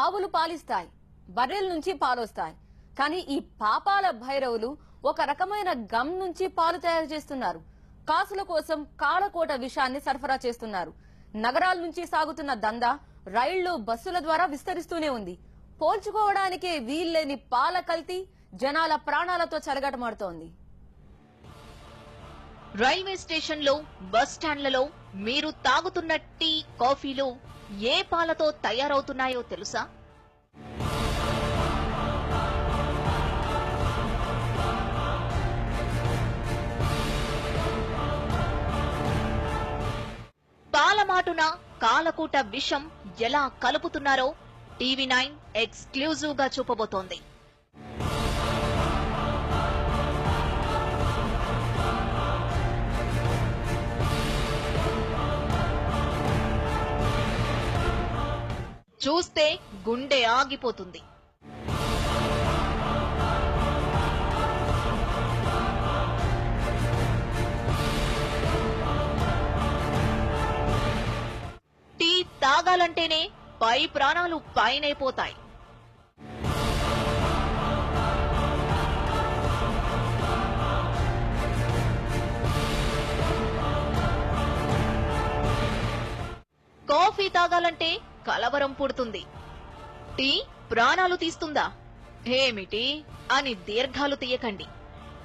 ఆవులు పాలిస్తాయి, బర్రెల నుంచి పాలొస్తాయి. కానీ ఈ పాపాల భైరవులు ఒక రకమైన గమ్ నుంచి పాలు తయారు చేస్తున్నారు. కాసుల కోసం కాలకోట విషాన్ని సరఫరా చేస్తున్నారు. నగరాల నుంచి సాగుతున్న దందా రైళ్లు, బస్సుల ద్వారా విస్తరిస్తూనే ఉంది. పోల్చుకోవడానికే వీల్లేని పాల కల్తీ జనాల ప్రాణాలతో చెలగాటమాడుతోంది. రైల్వే స్టేషన్లో, బస్ స్టాండ్లలో మీరు తాగుతున్న టీ, కాఫీలు ఏ పాలతో తయారవుతున్నాయో తెలుసా? పాలమాటున కాలకూట విషం ఎలా కలుపుతున్నారో TV9 ఎక్స్క్లూజివ్ గా చూపబోతోంది. చూస్తే గుండె ఆగిపోతుంది. టీ తాగాలంటేనే పై ప్రాణాలు పైనైపోతాయి. కాఫీ తాగాలంటే కలవరం పుడుతుంది. టీ ప్రాణాలు తీస్తుందా ఏమిటి అని దీర్ఘాలు తీయకండి.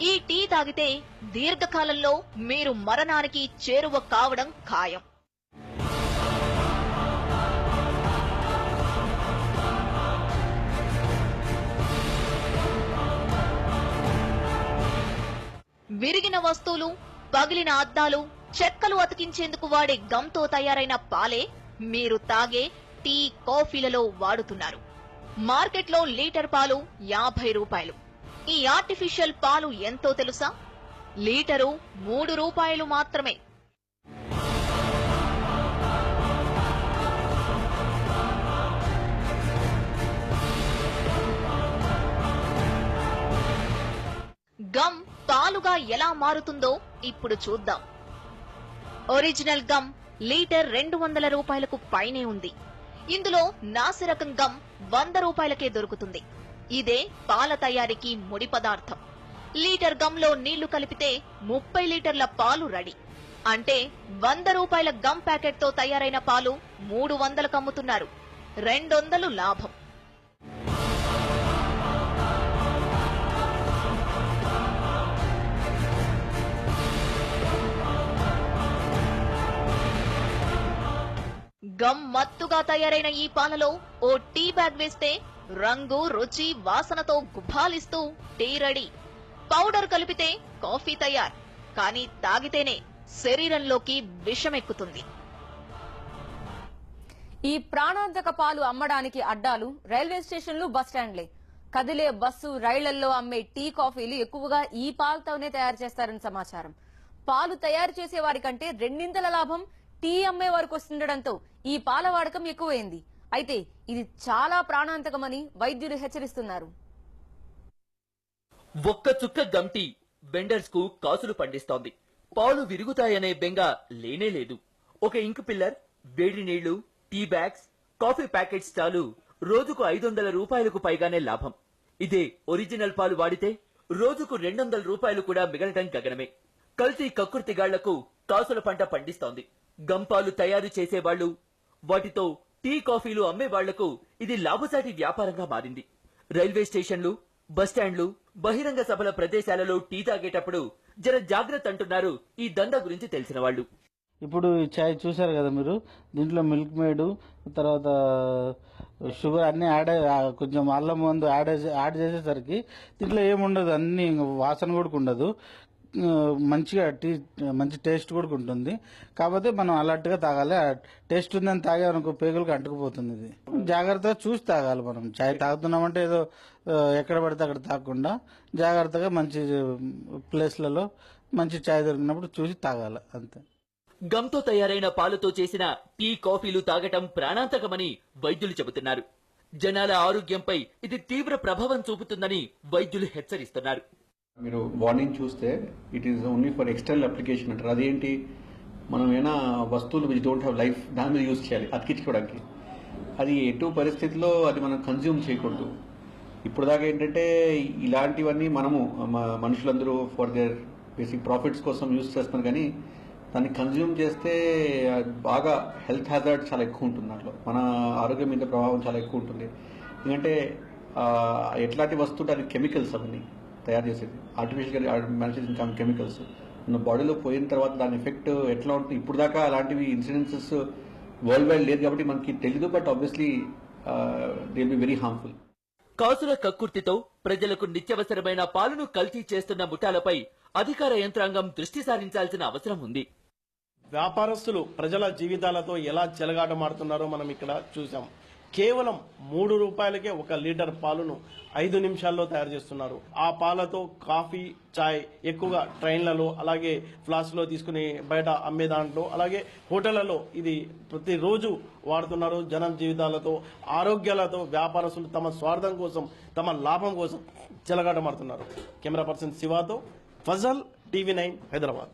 ఈ టీ తాగితే దీర్ఘకాలంలో మీరు మరణానికి చేరువ కావడం ఖాయం. విరిగిన వస్తువులు, పగిలిన అద్దాలు, చెక్కలు అతికించేందుకు వాడే గమ్తో తయారైన పాలే మీరు తాగే టీ, కాఫీలలో వాడుతున్నారు. మార్కెట్లో లీటర్ పాలు 50 రూపాయలు. ఈ ఆర్టిఫిషియల్ పాలు ఎంతో తెలుసా? లీటరు 3 రూపాయలు మాత్రమే. గమ్ పాలుగా ఎలా మారుతుందో ఇప్పుడు చూద్దాం. ఒరిజినల్ గమ్ లీటర్ 200 రూపాయలకు పైనే ఉంది. ఇందులో నాసిరకం గమ్ 100 రూపాయలకే దొరుకుతుంది. ఇదే పాల తయారీకి ముడి పదార్థం. లీటర్ గమ్లో నీళ్లు కలిపితే 30 లీటర్ల పాలు రెడీ. అంటే 100 రూపాయల గమ్ ప్యాకెట్తో తయారైన పాలు 300కు అమ్ముతున్నారు. 200 లాభం. గమ్ మత్తుగా తయారైన ఈ పాలలో ఓ టీ బ్యాగ్ వేస్తే రంగు, రుచి, వాసనతో గుబాలిస్తూ టీ రెడీ. పౌడర్ కలిపితే కాఫీ తయారు. కానీ తాగితేనే శరీరంలోకి విషమెక్కుతుంది. ఈ ప్రాణాంతక పాలు అమ్మడానికి అడ్డాలు రైల్వే స్టేషన్లు, బస్ స్టాండ్లే. కదిలే బస్సు, రైళ్లలో అమ్మే టీ, కాఫీలు ఎక్కువగా ఈ పాలతోనే తయారు చేస్తారని సమాచారం. పాలు తయారు చేసే వారి కంటే రెండింతల లాభం టీ అమ్మే వరకు వస్తుండటంతో ఈ పాల వాడకం ఎక్కువైంది. అయితే ఇది చాలా ప్రాణాంతకమని వైద్యులు హెచ్చరిస్తున్నారు. ఒక్క చుక్క గమ్ టీ వెండర్స్ కు కాసులు పండిస్తోంది. పాలు విరుగుతాయనే బెంగ లేనే లేదు. ఒక ఇంక్ పిల్లర్, వేడి నీళ్లు, టీ బ్యాగ్స్, కాఫీ ప్యాకెట్స్ చాలు రోజుకు 500 రూపాయలకు పైగానే లాభం. ఇదే ఒరిజినల్ పాలు వాడితే రోజుకు 200 రూపాయలు కూడా మిగలటం గగనమే. కల్తీ కక్కుర్తిగాళ్లకు కాసుల పంట పండిస్తోంది. గమ్ పాలు తయారు చేసేవాళ్లు, వాటితో టీ, కాఫీలు అమ్మే వాళ్లకు ఇది లాభసాటి వ్యాపారంగా మారింది. రైల్వే స్టేషన్లు, బస్టాండ్లు, బహిరంగ సభల ప్రదేశాలలో టీ తాగేటప్పుడు జర జాగ్రత్త అంటున్నారు ఈ దందా గురించి తెలిసిన వాళ్ళు. ఇప్పుడు ఈ చాయ్ చూసారు కదా మీరు, దీంట్లో మిల్క్ మేడ్, తర్వాత షుగర్ అన్ని కొంచెం అల్లం మందు యాడ్ చేసేసరికి దీంట్లో ఏముండదు, అన్ని వాసన కూడా ఉండదు. మంచిగా మంచి టేస్ట్ కూడా ఉంటుంది. కాకపోతే మనం అలర్ట్ గా తాగాలి. టేస్ట్ ఉందని తాగామనుకో పేగులకు అంటుకుపోతుంది. ఇది జాగ్రత్తగా చూసి తాగాలి. మనం చాయ్ తాగుతున్నామంటే ఏదో ఎక్కడ పడితే అక్కడ తాగకుండా జాగ్రత్తగా మంచి ప్లేస్లలో మంచి చాయ్ దొరికినప్పుడు చూసి తాగాలి, అంతే. గమ్తో తయారైన పాలతో చేసిన టీ, కాఫీలు తాగటం ప్రాణాంతకమని వైద్యులు చెబుతున్నారు. జనాల ఆరోగ్యంపై ఇది తీవ్ర ప్రభావం చూపుతుందని వైద్యులు హెచ్చరిస్తున్నారు. మీరు వార్నింగ్ చూస్తే it is only for external application అంటారు. అదేంటి, మనం ఏమైనా వస్తువులు విచ్ డోంట్ హ్యావ్ లైఫ్ దాని మీద యూజ్ చేయాలి అతికించుకోవడానికి. అది ఎటు పరిస్థితిలో అది మనం కన్జ్యూమ్ చేయకూడదు. ఇప్పుడు దాకా ఏంటంటే ఇలాంటివన్నీ మనము మనుషులందరూ ఫర్ దేర్ బేసిక్ ప్రాఫిట్స్ కోసం యూజ్ చేస్తున్నారు, కానీ దాన్ని కన్జ్యూమ్ చేస్తే బాగా హెల్త్ హ్యాజర్డ్ చాలా ఎక్కువ ఉంటుంది. దాంట్లో మన ఆరోగ్యం మీద ప్రభావం చాలా ఎక్కువ ఉంటుంది. ఎందుకంటే ఎట్లాంటి వస్తుంటే అది కెమికల్స్ అవన్నీ తయారు చేసేది, ఆర్టిఫిషియల్గా మ్యానుఫ్యాక్చరింగ్ కెమికల్స్ మన బాడీలో పోయిన తర్వాత దాని ఎఫెక్ట్ ఎట్లా ఉంటుంది. ఇప్పుడు దాకా అలాంటివి ఇన్సిడెన్సెస్ వరల్డ్ వైడ్ లేదు కాబట్టి మనకి తెలీదు. But obviously they will be very harmful. కాసుల కక్కుర్తితో ప్రజలకు నిత్యవసరమైన పాలను కల్తీ చేస్తున్న ముఠాలపై అధికార యంత్రాంగం దృష్టి సారించాల్సిన అవసరం ఉంది. వ్యాపారస్తులు ప్రజల జీవితాలతో ఎలా చెలగాటమాడుతున్నారో మనం ఇక్కడ చూసాం. కేవలం 3 రూపాయలకే 1 లీటర్ పాలును 5 నిమిషాల్లో తయారు చేస్తున్నారు. ఆ పాలతో కాఫీ, చాయ్ ఎక్కువగా ట్రైన్లలో, అలాగే ఫ్లాస్క్లో తీసుకుని బయట అమ్మే దాంట్లో, అలాగే హోటళ్లలో ఇది ప్రతిరోజు వాడుతున్నారు. జనం జీవితాలతో, ఆరోగ్యాలతో వ్యాపారస్తులు తమ స్వార్థం కోసం, తమ లాభం కోసం చెలగాటమాడుతున్నారు. కెమెరా పర్సన్ శివాతో ఫజల్, టీవీ 9 హైదరాబాద్.